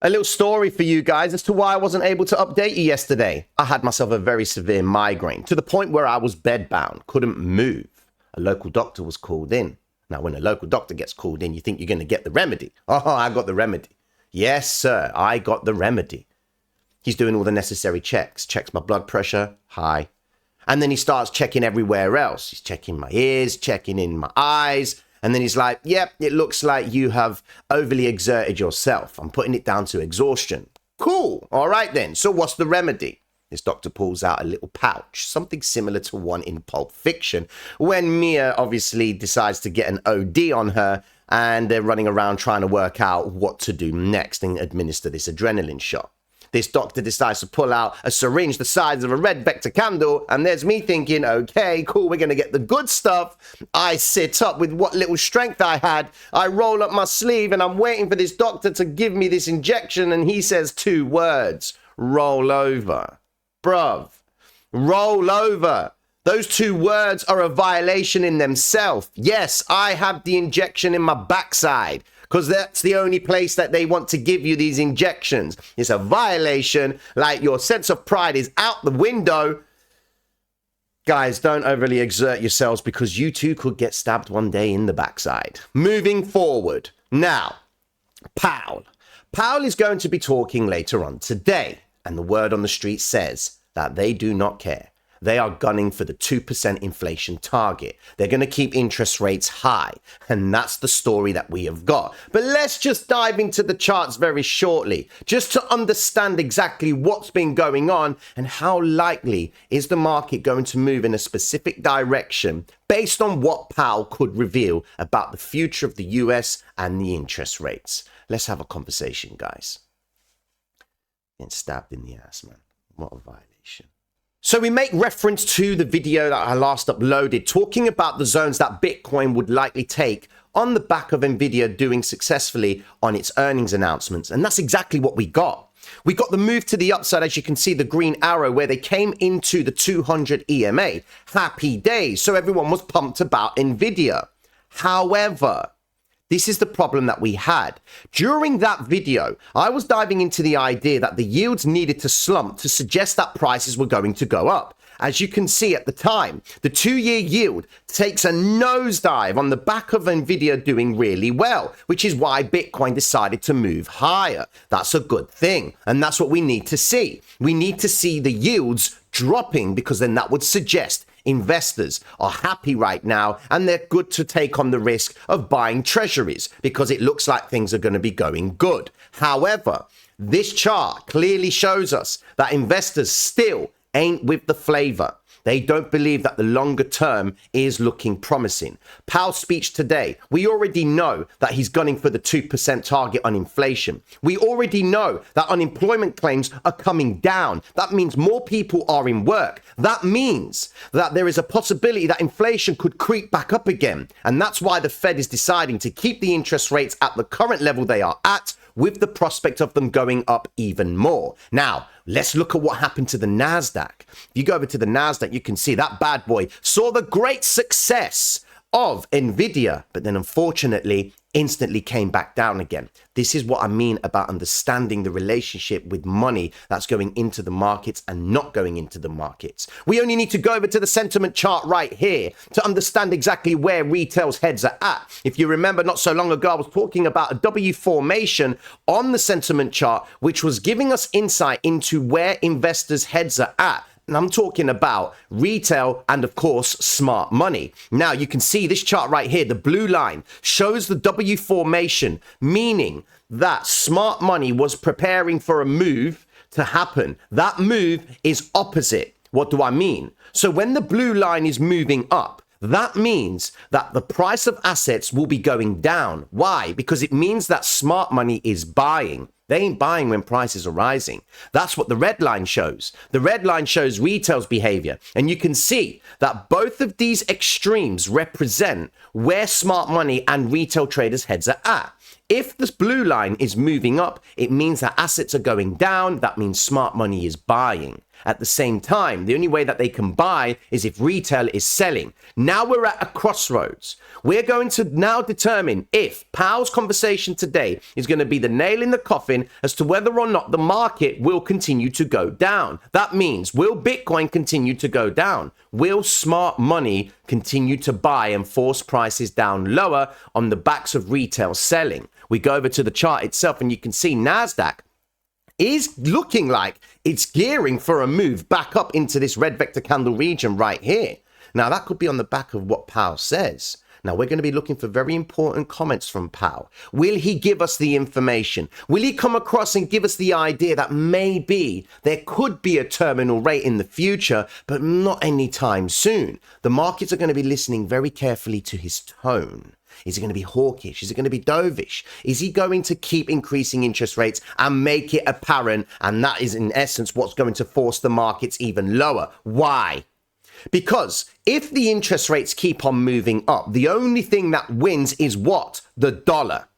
A little story for you guys as to why I wasn't able to update you yesterday. I had myself a very severe migraine to the point where I was bedbound, couldn't move. A local doctor was called in. Now, when a local doctor gets called in, you think you're going to get the remedy. Oh, I got the remedy. Yes, sir, I got the remedy. He's doing all the necessary checks. Checks my blood pressure, high. And then he starts checking everywhere else. He's checking my ears, checking in my eyes. And then he's like, yep, it looks like you have overly exerted yourself. I'm putting it down to exhaustion. Cool. All right, then. So what's the remedy? This doctor pulls out a little pouch, something similar to one in Pulp Fiction, when Mia obviously decides to get an OD on her and they're running around trying to work out what to do next and administer this adrenaline shot. This doctor decides to pull out a syringe the size of a red Vector candle, and there's me thinking, okay, cool, we're going to get the good stuff. I sit up with what little strength I had. I roll up my sleeve, and I'm waiting for this doctor to give me this injection, and he says 2 words, roll over. Bruv, roll over. Those 2 words are a violation in themselves. Yes, I have the injection in my backside, because that's the only place that they want to give you these injections. It's a violation, like your sense of pride is out the window. Guys, don't overly exert yourselves because you too could get stabbed one day in the backside. Moving forward. Now, Powell. Powell is going to be talking later on today, and the word on the street says that they do not care. They are gunning for the 2% inflation target. They're going to keep interest rates high. And that's the story that we have got. But let's just dive into the charts very shortly, just to understand exactly what's been going on and how likely is the market going to move in a specific direction based on what Powell could reveal about the future of the US and the interest rates. Let's have a conversation, guys. Getting stabbed in the ass, man. What a violation. So we make reference to the video that I last uploaded talking about the zones that Bitcoin would likely take on the back of Nvidia doing successfully on its earnings announcements. And that's exactly what we got. We got the move to the upside, as you can see, the green arrow, where they came into the 200 EMA. Happy days. So everyone was pumped about Nvidia. However, this is the problem that we had. During that video, I was diving into the idea that the yields needed to slump to suggest that prices were going to go up. As you can see at the time, the 2-year yield takes a nosedive on the back of Nvidia doing really well, which is why Bitcoin decided to move higher. That's a good thing, and that's what we need to see. We need to see the yields dropping, because then that would suggest investors are happy right now and they're good to take on the risk of buying treasuries because it looks like things are going to be going good. However, this chart clearly shows us that investors still ain't with the flavor. They don't believe that the longer term is looking promising. Powell's speech today, we already know that he's gunning for the 2% target on inflation. We already know that unemployment claims are coming down. That means more people are in work. That means that there is a possibility that inflation could creep back up again. And that's why the Fed is deciding to keep the interest rates at the current level they are at, with the prospect of them going up even more. Now, let's look at what happened to the NASDAQ. If you go over to the NASDAQ, you can see that bad boy saw the great success of Nvidia, but then unfortunately instantly came back down again. This is what I mean about understanding the relationship with money that's going into the markets and not going into the markets. We only need to go over to the sentiment chart right here to understand exactly where retail's heads are at. If you remember, not so long ago, I was talking about a W formation on the sentiment chart, which was giving us insight into where investors' heads are at. And I'm talking about retail and, of course, smart money. Now, you can see this chart right here. The blue line shows the W formation, meaning that smart money was preparing for a move to happen. That move is opposite. What do I mean? So when the blue line is moving up, that means that the price of assets will be going down. Why? Because it means that smart money is buying. They ain't buying when prices are rising. That's what the red line shows. The red line shows retail's behavior. And you can see that both of these extremes represent where smart money and retail traders' heads are at. If this blue line is moving up, it means that assets are going down. That means smart money is buying. At the same time, the only way that they can buy is if retail is selling. Now we're at a crossroads. We're going to now determine if Powell's conversation today is going to be the nail in the coffin as to whether or not the market will continue to go down. That means, will Bitcoin continue to go down? Will smart money continue to buy and force prices down lower on the backs of retail selling? We go over to the chart itself and you can see NASDAQ is looking like it's gearing for a move back up into this red vector candle region right here. Now, that could be on the back of what Powell says. Now, we're going to be looking for very important comments from Powell. Will he give us the information? Will he come across and give us the idea that maybe there could be a terminal rate in the future, but not anytime soon? The markets are going to be listening very carefully to his tone. Is he going to be hawkish? Is it going to be dovish? Is he going to keep increasing interest rates and make it apparent? And that is, in essence, what's going to force the markets even lower. Why? Because if the interest rates keep on moving up, the only thing that wins is what? The dollar.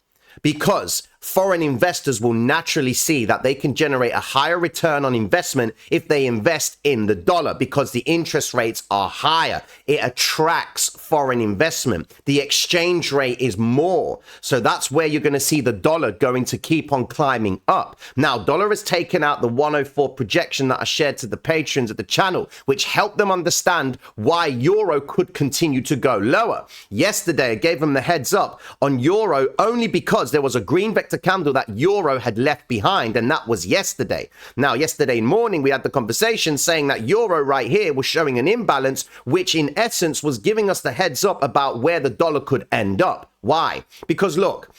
Because foreign investors will naturally see that they can generate a higher return on investment if they invest in the dollar because the interest rates are higher. It attracts foreign investment. The exchange rate is more. So that's where you're going to see the dollar going to keep on climbing up. Now, dollar has taken out the 104 projection that I shared to the patrons of the channel, which helped them understand why euro could continue to go lower. Yesterday, I gave them the heads up on euro only because there was a green vector candle that euro had left behind, and that was yesterday. Now, yesterday morning, we had the conversation saying that euro right here was showing an imbalance, which in essence was giving us the heads up about where the dollar could end up. Why? Because look,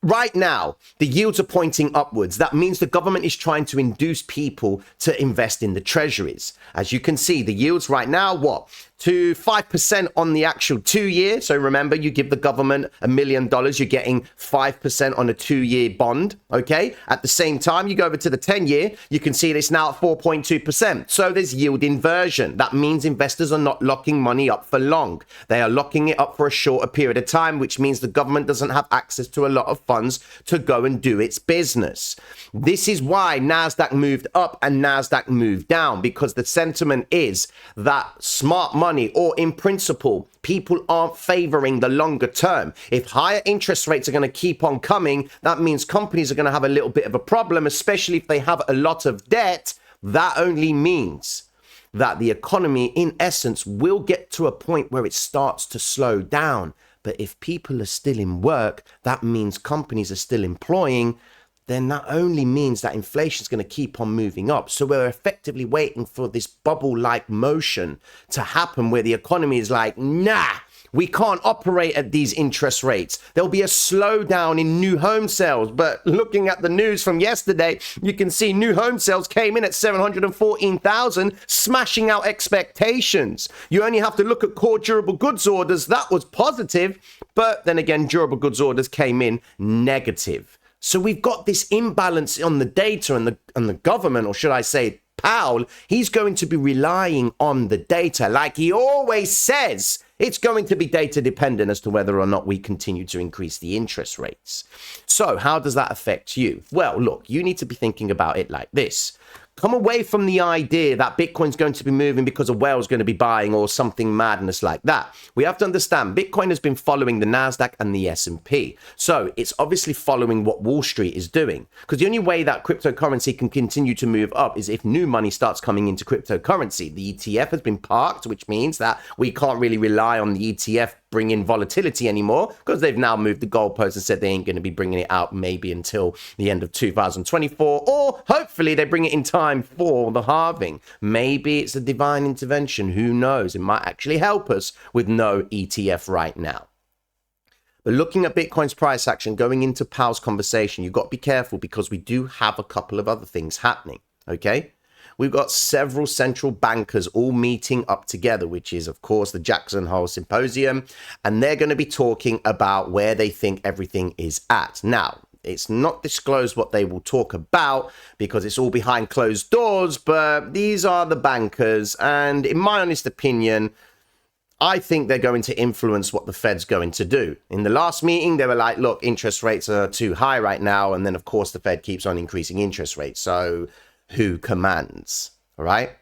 right now, the yields are pointing upwards. That means the government is trying to induce people to invest in the treasuries. As you can see, the yields right now, what? To 5% on the actual 2-year. So remember, you give the government $1 million, you're getting 5% on a 2-year bond, okay? At the same time, you go over to the 10-year, you can see it's now at 4.2%. So there's yield inversion. That means investors are not locking money up for long. They are locking it up for a shorter period of time, which means the government doesn't have access to a lot of funds to go and do its business. This is why NASDAQ moved up and NASDAQ moved down, because the sentiment is that smart money, or in principle, people aren't favoring the longer term. If higher interest rates are going to keep on coming, that means companies are going to have a little bit of a problem, especially if they have a lot of debt. That only means that the economy, in essence, will get to a point where it starts to slow down. But if people are still in work, that means companies are still employing. Then that only means that inflation is going to keep on moving up. So we're effectively waiting for this bubble-like motion to happen where the economy is like, nah, we can't operate at these interest rates. There'll be a slowdown in new home sales. But looking at the news from yesterday, you can see new home sales came in at 714,000, smashing out expectations. You only have to look at core durable goods orders. That was positive. But then again, durable goods orders came in negative. So we've got this imbalance on the data, and the government, or should I say Powell, he's going to be relying on the data. Like he always says, it's going to be data dependent as to whether or not we continue to increase the interest rates. So how does that affect you? Well, look, you need to be thinking about it like this. Come away from the idea that Bitcoin's going to be moving because a whale's going to be buying or something madness like that. We have to understand Bitcoin has been following the NASDAQ and the S&P. So it's obviously following what Wall Street is doing. Because the only way that cryptocurrency can continue to move up is if new money starts coming into cryptocurrency. The ETF has been parked, which means that we can't really rely on the ETF bring in volatility anymore, because they've now moved the goalpost and said they ain't going to be bringing it out maybe until the end of 2024, or hopefully they bring it in time for the halving. Maybe it's a divine intervention. Who knows? It might actually help us with no ETF right now. But looking at Bitcoin's price action going into Powell's conversation, you've got to be careful because we do have a couple of other things happening, okay? We've got several central bankers all meeting up together, which is, of course, the Jackson Hole Symposium. And they're going to be talking about where they think everything is at. Now, it's not disclosed what they will talk about because it's all behind closed doors. But these are the bankers. And in my honest opinion, I think they're going to influence what the Fed's going to do. In the last meeting, they were like, look, interest rates are too high right now. And then, of course, the Fed keeps on increasing interest rates. So who commands? All right.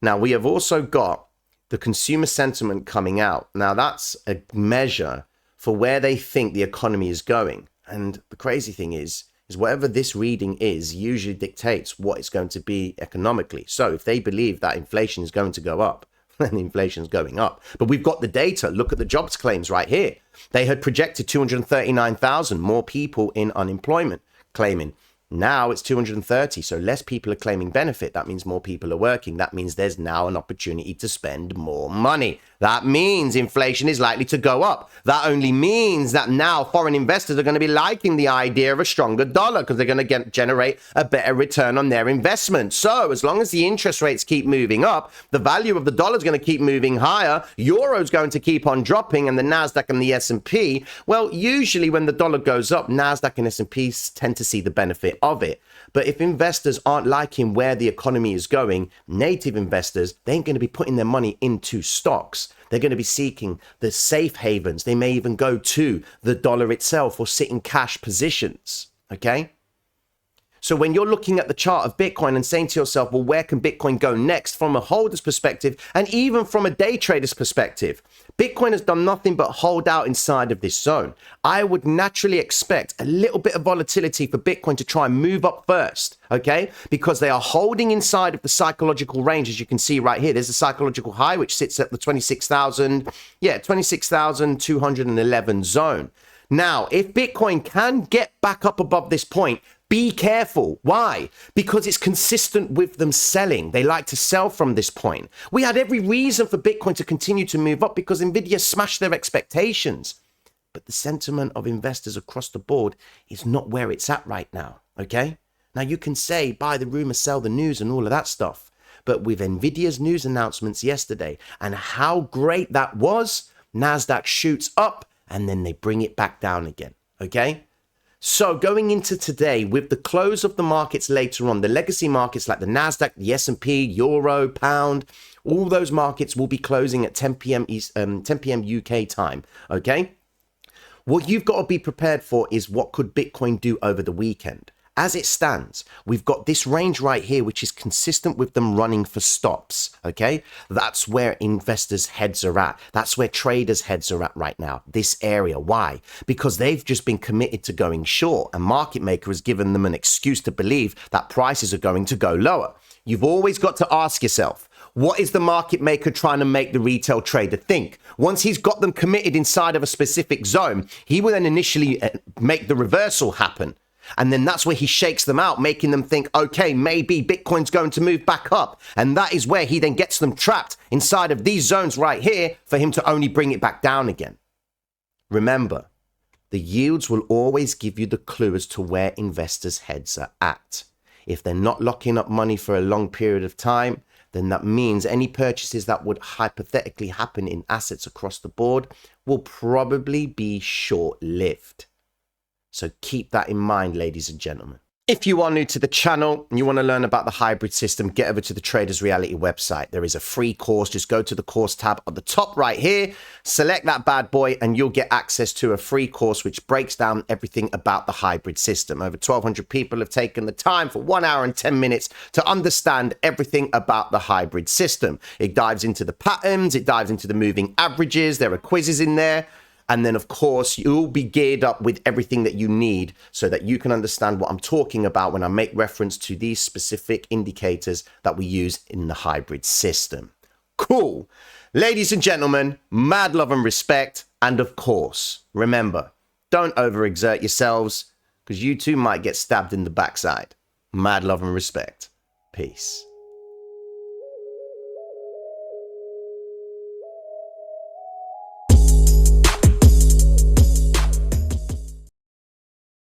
Now, we have also got the consumer sentiment coming out. Now, that's a measure for where they think the economy is going. And the crazy thing is whatever this reading is usually dictates what it's going to be economically. So if they believe that inflation is going to go up, then inflation is going up. But we've got the data. Look at the jobs claims right here. They had projected 239,000 more people in unemployment claiming. Now it's 230, so less people are claiming benefit. That means more people are working. That means there's now an opportunity to spend more money. That means inflation is likely to go up. That only means that now foreign investors are going to be liking the idea of a stronger dollar because they're going to generate a better return on their investment. So as long as the interest rates keep moving up, the value of the dollar is going to keep moving higher. Euro's going to keep on dropping, and the Nasdaq and the S&P, well, usually when the dollar goes up, Nasdaq and S&P tend to see the benefit of it. But if investors aren't liking where the economy is going, native investors, they ain't going to be putting their money into stocks. They're going to be seeking the safe havens. They may even go to the dollar itself or sit in cash positions. Okay? So when you're looking at the chart of Bitcoin and saying to yourself, well, where can Bitcoin go next from a holder's perspective and even from a day trader's perspective? Bitcoin has done nothing but hold out inside of this zone. I would naturally expect a little bit of volatility for Bitcoin to try and move up first, okay? Because they are holding inside of the psychological range, as you can see right here. There's a psychological high, which sits at the 26,211 zone. Now, if Bitcoin can get back up above this point, be careful. Why? Because it's consistent with them selling. They like to sell from this point. We had every reason for Bitcoin to continue to move up because Nvidia smashed their expectations. But the sentiment of investors across the board is not where it's at right now, okay? Now, you can say, buy the rumor, sell the news and all of that stuff. But with Nvidia's news announcements yesterday and how great that was, Nasdaq shoots up and then they bring it back down again, okay? So going into today, with the close of the markets later on, the legacy markets like the Nasdaq, the S&P, Euro, Pound, all those markets will be closing at 10 p.m. 10 p.m. UK time, okay? What you've got to be prepared for is what could Bitcoin do over the weekend. As it stands, we've got this range right here, which is consistent with them running for stops, okay? That's where investors' heads are at. That's where traders' heads are at right now, this area. Why? Because they've just been committed to going short, and market maker has given them an excuse to believe that prices are going to go lower. You've always got to ask yourself, what is the market maker trying to make the retail trader think? Once he's got them committed inside of a specific zone, he will then initially make the reversal happen. And then that's where he shakes them out, making them think, okay, maybe Bitcoin's going to move back up. And that is where he then gets them trapped inside of these zones right here for him to only bring it back down again. Remember, the yields will always give you the clue as to where investors' heads are at. If they're not locking up money for a long period of time, then that means any purchases that would hypothetically happen in assets across the board will probably be short-lived. So keep that in mind, ladies and gentlemen. If you are new to the channel and you want to learn about the hybrid system, get over to the Traders Reality website. There is a free course. Just go to the course tab at the top right here, select that bad boy, and you'll get access to a free course which breaks down everything about the hybrid system. Over 1,200 people have taken the time for 1 hour and 10 minutes to understand everything about the hybrid system. It dives into the patterns, it dives into the moving averages, there are quizzes in there. And then, of course, you'll be geared up with everything that you need so that you can understand what I'm talking about when I make reference to these specific indicators that we use in the hybrid system. Cool. Ladies and gentlemen, mad love and respect. And of course, remember, don't overexert yourselves because you too might get stabbed in the backside. Mad love and respect. Peace.